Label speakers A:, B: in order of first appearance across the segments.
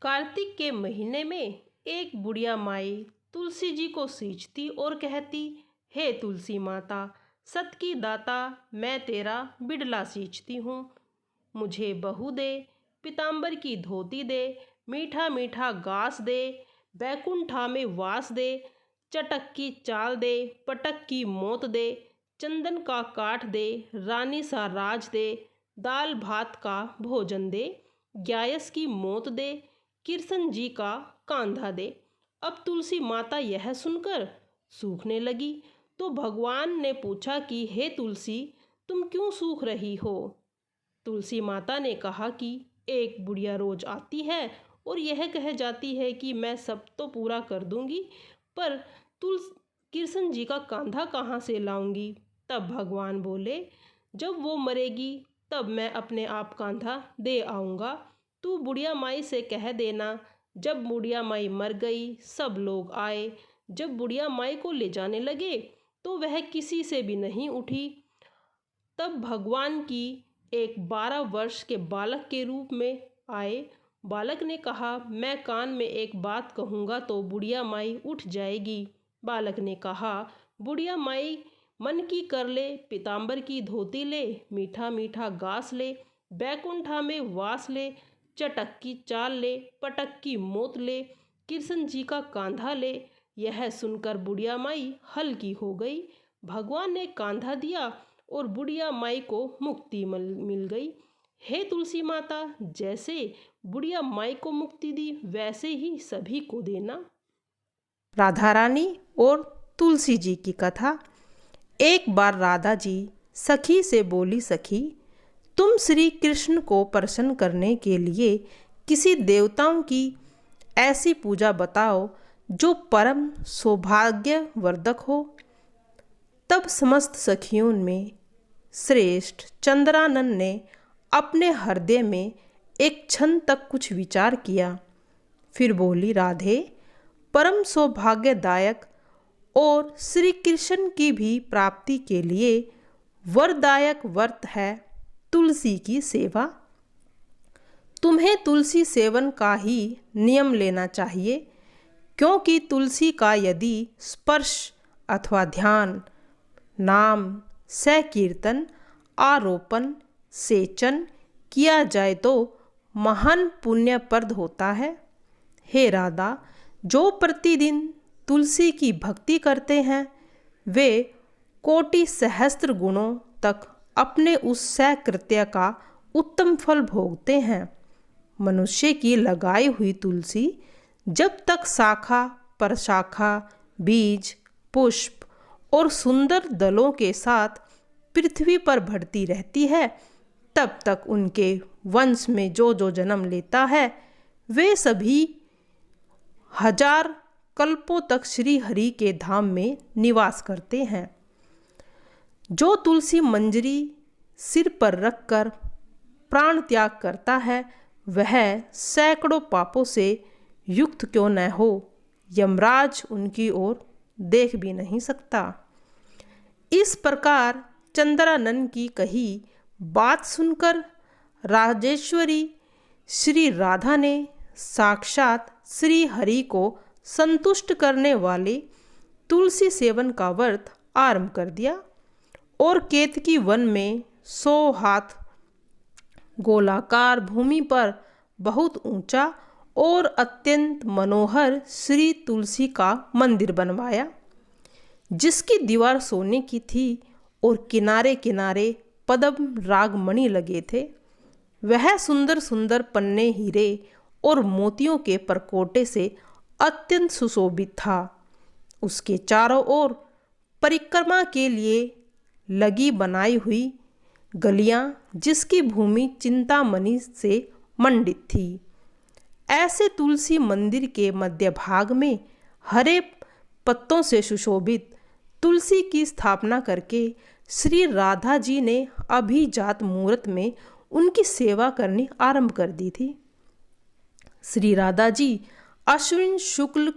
A: कार्तिक के महीने में एक बुढ़िया माई तुलसी जी को सींचती और कहती, हे तुलसी माता, सत की दाता, मैं तेरा बिड़ला सींचती हूँ। मुझे बहू दे, पीताम्बर की धोती दे, मीठा मीठा घास दे, बैकुंठा में वास दे, चटक की चाल दे, पटक की मौत दे, चंदन का काठ दे, रानी सा राज दे, दाल भात का भोजन दे, ग्यायस की मौत दे, कृष्ण जी का कांधा दे। अब तुलसी माता यह सुनकर सूखने लगी तो भगवान ने पूछा कि हे तुलसी, तुम क्यों सूख रही हो? तुलसी माता ने कहा कि एक बुढ़िया रोज आती है और यह कह जाती है कि मैं सब तो पूरा कर दूंगी, पर कृष्ण जी का कांधा कहाँ से लाऊंगी? तब भगवान बोले, जब वो मरेगी तब मैं अपने आप कांधा दे आऊँगा। तू बुढ़िया माई से कह देना। जब बुढ़िया माई मर गई, सब लोग आए। जब बुढ़िया माई को ले जाने लगे तो वह किसी से भी नहीं उठी। तब भगवान की एक 12 वर्ष के बालक के रूप में आए। बालक ने कहा, मैं कान में एक बात कहूँगा तो बुढ़िया माई उठ जाएगी। बालक ने कहा, बुढ़िया माई मन की कर ले, पीताम्बर की धोती ले, मीठा मीठा घास ले, बैकुंठा में वास ले, चटक की चाल ले, पटक की मौत ले, कृष्ण जी का कांधा ले। यह सुनकर बुढ़िया माई हल्की हो गई। भगवान ने कांधा दिया और बुढ़िया माई को मुक्ति मिल गई। हे तुलसी माता, जैसे बुढ़िया माई को मुक्ति दी वैसे ही सभी को देना।
B: राधा रानी और तुलसी जी की कथा। एक बार राधा जी सखी से बोली, सखी, तुम श्री कृष्ण को प्रसन्न करने के लिए किसी देवताओं की ऐसी पूजा बताओ जो परम सौभाग्यवर्धक हो। तब समस्त सखियों में श्रेष्ठ चंद्रानन ने अपने हृदय में एक क्षण तक कुछ विचार किया। फिर बोली, राधे, परम सौभाग्यदायक और श्री कृष्ण की भी प्राप्ति के लिए वरदायक व्रत है तुलसी की सेवा। तुम्हें तुलसी सेवन का ही नियम लेना चाहिए, क्योंकि तुलसी का यदि स्पर्श अथवा ध्यान, नाम, संकीर्तन, आरोपण, सेचन किया जाए तो महान पुण्यप्रद होता है। हे राधा, जो प्रतिदिन तुलसी की भक्ति करते हैं वे कोटि सहस्त्र गुणों तक अपने उस सत्कृत्य का उत्तम फल भोगते हैं। मनुष्य की लगाई हुई तुलसी जब तक शाखा प्रशाखा, बीज, पुष्प और सुंदर दलों के साथ पृथ्वी पर बढ़ती रहती है, तब तक उनके वंश में जो जो जन्म लेता है वे सभी हजार कल्पों तक श्री हरि के धाम में निवास करते हैं। जो तुलसी मंजरी सिर पर रखकर प्राण त्याग करता है वह सैकड़ों पापों से युक्त क्यों न हो, यमराज उनकी ओर देख भी नहीं सकता। इस प्रकार चंद्रानन की कही बात सुनकर राजेश्वरी श्री राधा ने साक्षात श्री हरि को संतुष्ट करने वाले तुलसी सेवन का व्रत आरंभ कर दिया और केतकी वन में 100 हाथ गोलाकार भूमि पर बहुत ऊंचा और अत्यंत मनोहर श्री तुलसी का मंदिर बनवाया, जिसकी दीवार सोने की थी और किनारे किनारे पद्म रागमणि लगे थे। वह सुंदर सुंदर पन्ने, हीरे और मोतियों के परकोटे से अत्यंत सुशोभित था। उसके चारों ओर परिक्रमा के लिए लगी बनाई हुई गलियां, जिसकी भूमि चिंतामणि से मंडित थी। ऐसे तुलसी मंदिर के मध्य भाग में हरे पत्तों से सुशोभित तुलसी की स्थापना करके श्री राधा जी ने अभिजात मुहूर्त में उनकी सेवा करनी आरंभ कर दी थी। श्री राधा जी अश्विन शुक्ल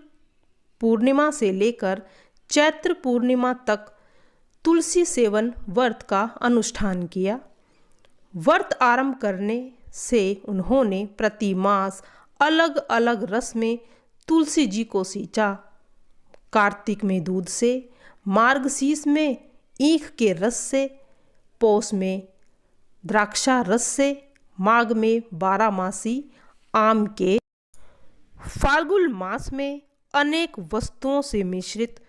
B: पूर्णिमा से लेकर चैत्र पूर्णिमा तक तुलसी सेवन व्रत का अनुष्ठान किया। व्रत आरंभ करने से उन्होंने प्रति मास अलग अलग रस में तुलसी जी को सींचा। कार्तिक में दूध से, मार्गशीर्ष में ईख के रस से, पौष में द्राक्षा रस से, माघ में बारहमासी आम के, फाल्गुन मास में अनेक वस्तुओं से मिश्रित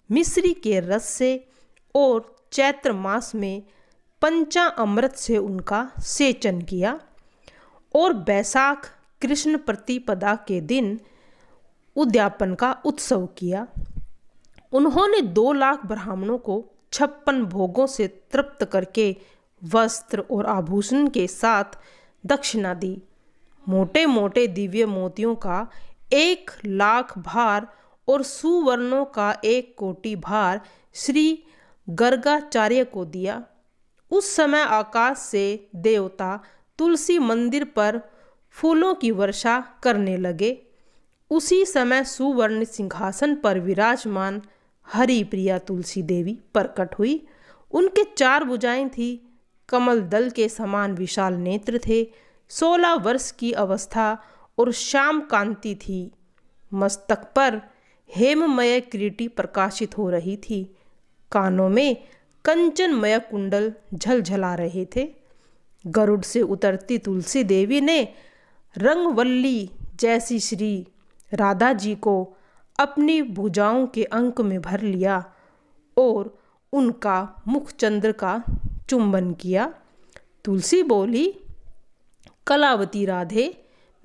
B: मिश्री के रस से और चैत्र मास में पंचामृत से उनका सेचन किया। और बैसाख कृष्ण प्रतिपदा के दिन उद्यापन का उत्सव किया। उन्होंने 2 लाख ब्राह्मणों को 56 भोगों से तृप्त करके वस्त्र और आभूषण के साथ दक्षिणा दी। मोटे मोटे दिव्य मोतियों का 1 लाख भार और सुवर्णों का 1 कोटि भार श्री गर्गाचार्य को दिया। उस समय आकाश से देवता तुलसी मंदिर पर फूलों की वर्षा करने लगे। उसी समय सुवर्ण सिंहासन पर विराजमान हरिप्रिया तुलसी देवी प्रकट हुई। उनके 4 भुजाएं थी, कमल दल के समान विशाल नेत्र थे, 16 वर्ष की अवस्था और श्याम कांति थी। मस्तक पर हेममय किरीटी प्रकाशित हो रही थी। कानों में कंचनमय कुंडल झलझला रहे थे। गरुड़ से उतरती तुलसी देवी ने रंगवल्ली जैसी श्री राधा जी को अपनी भुजाओं के अंक में भर लिया और उनका मुख चंद्र का चुंबन किया। तुलसी बोली, कलावती राधे,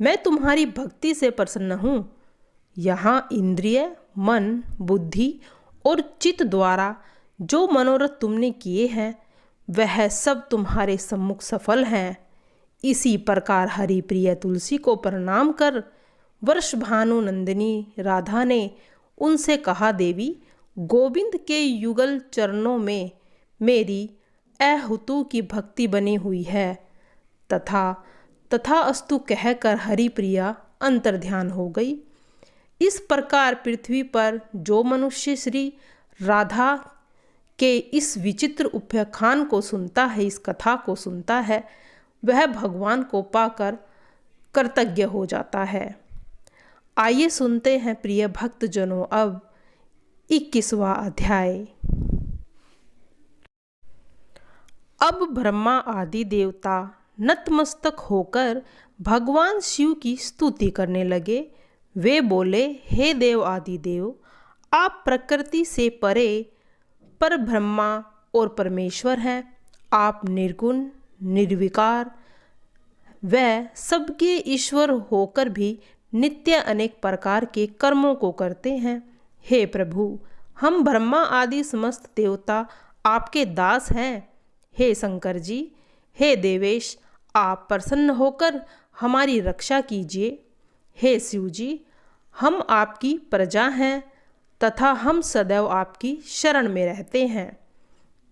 B: मैं तुम्हारी भक्ति से प्रसन्न हूँ। यहाँ इंद्रिय, मन, बुद्धि और चित्त द्वारा जो मनोरथ तुमने किए हैं वह सब तुम्हारे सम्मुख सफल हैं। इसी प्रकार हरिप्रिय तुलसी को प्रणाम कर वर्षभानु नंदिनी राधा ने उनसे कहा, देवी, गोविंद के युगल चरणों में मेरी अहुतु की भक्ति बनी हुई है। तथास्तु कहकर हरिप्रिया अंतर्ध्यान हो गई। इस प्रकार पृथ्वी पर जो मनुष्य श्री राधा के इस विचित्र उपाख्यान को सुनता है, इस कथा को सुनता है, वह भगवान को पाकर कृतज्ञ हो जाता है। आइए सुनते हैं प्रिय भक्तजनों अब 21वां अध्याय। अब ब्रह्मा आदि देवता नतमस्तक होकर भगवान शिव की स्तुति करने लगे। वे बोले, हे देव आदि देव, आप प्रकृति से परे पर ब्रह्मा और परमेश्वर हैं। आप निर्गुण, निर्विकार व सबके ईश्वर होकर भी नित्य अनेक प्रकार के कर्मों को करते हैं। हे प्रभु, हम ब्रह्मा आदि समस्त देवता आपके दास हैं। हे शंकर जी, हे देवेश, आप प्रसन्न होकर हमारी रक्षा कीजिए। हे शिव जी, हम आपकी प्रजा हैं तथा हम सदैव आपकी शरण में रहते हैं।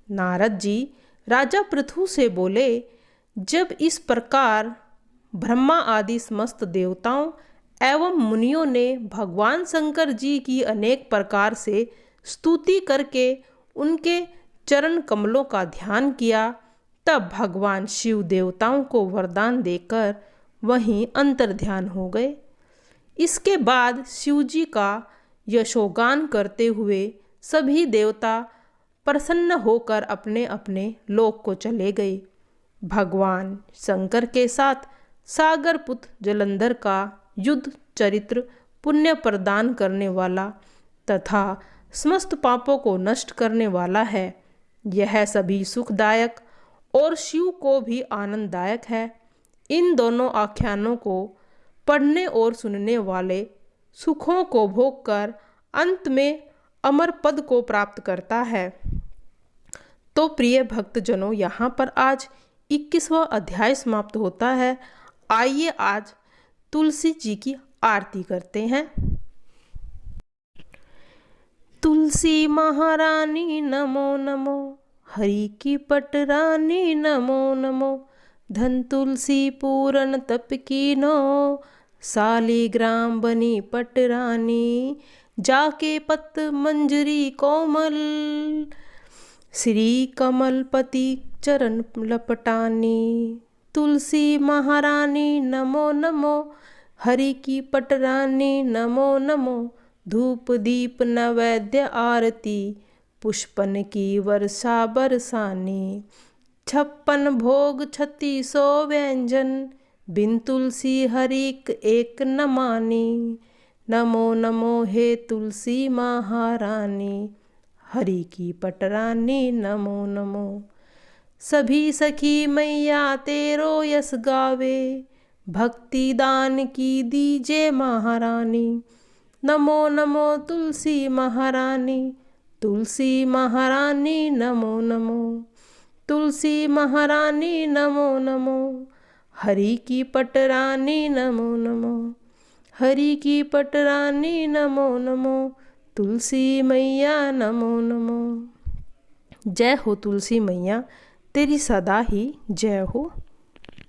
B: नारद जी राजा पृथु से बोले, जब इस प्रकार ब्रह्मा आदि समस्त देवताओं एवं मुनियों ने भगवान शंकर जी की अनेक प्रकार से स्तुति करके उनके चरण कमलों का ध्यान किया, तब भगवान शिव देवताओं को वरदान देकर वहीं अंतर्ध्यान हो गए। इसके बाद शिव जी का यशोगान करते हुए सभी देवता प्रसन्न होकर अपने अपने लोक को चले गए। भगवान शंकर के साथ सागर पुत्र जलंधर का युद्ध चरित्र पुण्य प्रदान करने वाला तथा समस्त पापों को नष्ट करने वाला है। यह सभी सुखदायक और शिव को भी आनंददायक है। इन दोनों आख्यानों को पढ़ने और सुनने वाले सुखों को भोग कर अंत में अमर पद को प्राप्त करता है। तो प्रिय भक्तजनों, यहाँ पर आज 21वां अध्याय समाप्त होता है। आइए आज तुलसी जी की आरती करते हैं। तुलसी महारानी नमो नमो, हरि की पटरानी नमो नमो, धन तुलसी पूरन तप कीनो, शालिग्राम बनी पटरानी, जाके पत मंजरी कोमल, श्री कमलपति चरण लपटानी। तुलसी महारानी नमो नमो, हरि की पटरानी नमो नमो। धूप दीप नैवेद्य आरती, पुष्पन की वर्षा बरसानी। 56 भोग 3600 व्यंजन, बिन तुलसी हरिक एक न मानी। नमो नमो हे तुलसी महारानी, हरि की पटरानी नमो नमो। सभी सखी मैया तेरो यस गावे, भक्ति दान की दीजे महारानी। नमो नमो तुलसी महारानी, तुलसी महारानी नमो नमो। तुलसी महारानी नमो नमो, हरि की पटरानी नमो नमो। हरि की पटरानी नमो नमो, तुलसी मैया नमो नमो। जय हो तुलसी मैया, तेरी सदा ही जय हो।